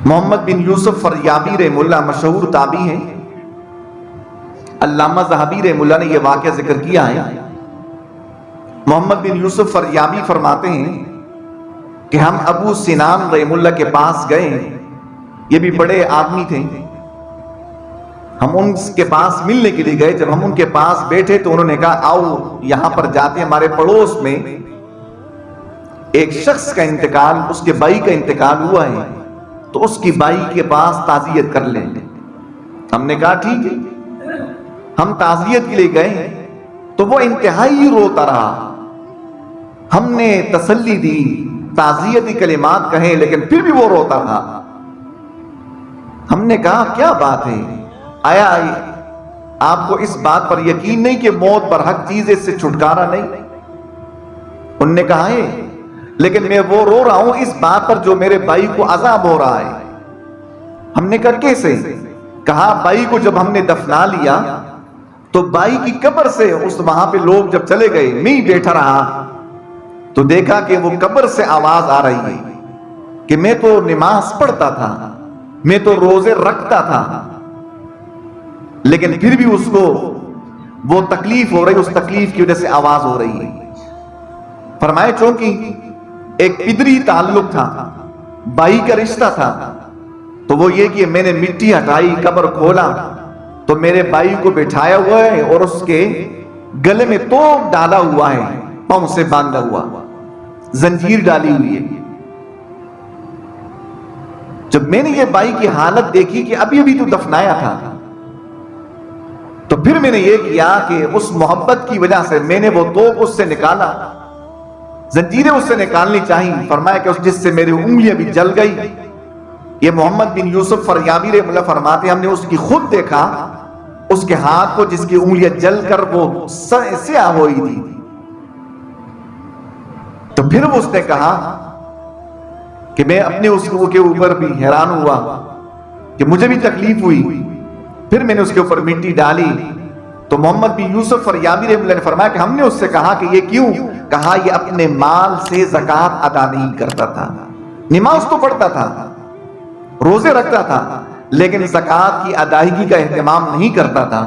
محمد بن یوسف فریابی رحمہ اللہ مشہور تابعی ہیں. علامہ ذہبی رحمہ اللہ نے یہ واقعہ ذکر کیا ہے. محمد بن یوسف فریابی فرماتے ہیں کہ ہم ابو سنان رحمہ اللہ کے پاس گئے. یہ بھی بڑے آدمی تھے. ہم ان کے پاس ملنے کے لیے گئے. جب ہم ان کے پاس بیٹھے تو انہوں نے کہا آؤ یہاں پر جاتے ہیں. ہمارے پڑوس میں ایک شخص کا انتقال، اس کے بھائی کا انتقال ہوا ہے، تو اس کی بھائی کے پاس تعزیت کر لیں. ہم نے کہا ٹھیک ہے. ہم تعزیت کے لیے گئے تو وہ انتہائی روتا رہا. ہم نے تسلی دی، تعزیتی کلمات کہیں، لیکن پھر بھی وہ روتا رہا. ہم نے کہا کیا بات ہے؟ آیا آپ کو اس بات پر یقین نہیں کہ موت برحق چیز اس سے چھٹکارا نہیں؟ انہوں نے کہا ہے لیکن میں وہ رو رہا ہوں اس بات پر جو میرے بھائی کو عذاب ہو رہا ہے. ہم نے کہا کیسے؟ کہا بھائی کو جب ہم نے دفنا لیا تو بھائی کی قبر سے وہاں پہ لوگ جب چلے گئے، میں بیٹھا رہا تو دیکھا کہ وہ قبر سے آواز آ رہی ہے کہ میں تو نماز پڑھتا تھا، میں تو روزے رکھتا تھا، لیکن پھر بھی اس کو وہ تکلیف ہو رہی، اس تکلیف کی وجہ سے آواز ہو رہی ہے. فرمائے چونکہ ایک پدری تعلق تھا، بھائی کا رشتہ تھا، تو وہ یہ کہ میں نے مٹی ہٹائی، قبر کھولا تو میرے بھائی کو بٹھایا ہوا ہے اور اس کے گلے میں توق ڈالا ہوا ہے، پاؤں سے باندھا ہوا، زنجیر ڈالی ہوئی ہے. جب میں نے یہ بھائی کی حالت دیکھی کہ ابھی ابھی تو دفنایا تھا، تو پھر میں نے یہ کیا کہ اس محبت کی وجہ سے میں نے وہ توق اس سے نکالا، زنجیریں اس سے نکالنی چاہیے. فرمایا کہ جس سے میری انگلیاں بھی جل گئی. یہ محمد بن یوسف فریابی رحمہ اللہ فرماتے ہیں ہم نے اس کی خود دیکھا، اس کے ہاتھ کو جس کی انگلیاں جل کر وہ سیاہ ہوئی تھی. تو پھر اس نے کہا کہ میں اپنے اس کے اوپر بھی حیران ہوا کہ مجھے بھی تکلیف ہوئی. پھر میں نے اس کے اوپر مٹی ڈالی تو محمد بن یوسف فریابی رحمہ اللہ نے فرمایا کہ ہم نے اس سے کہا کہ یہ کیوں؟ کہا یہ اپنے مال سے زکوٰۃ ادا نہیں کرتا تھا. نماز تو پڑھتا تھا، روزے رکھتا تھا، لیکن زکوٰۃ کی ادائیگی کا اہتمام نہیں کرتا تھا.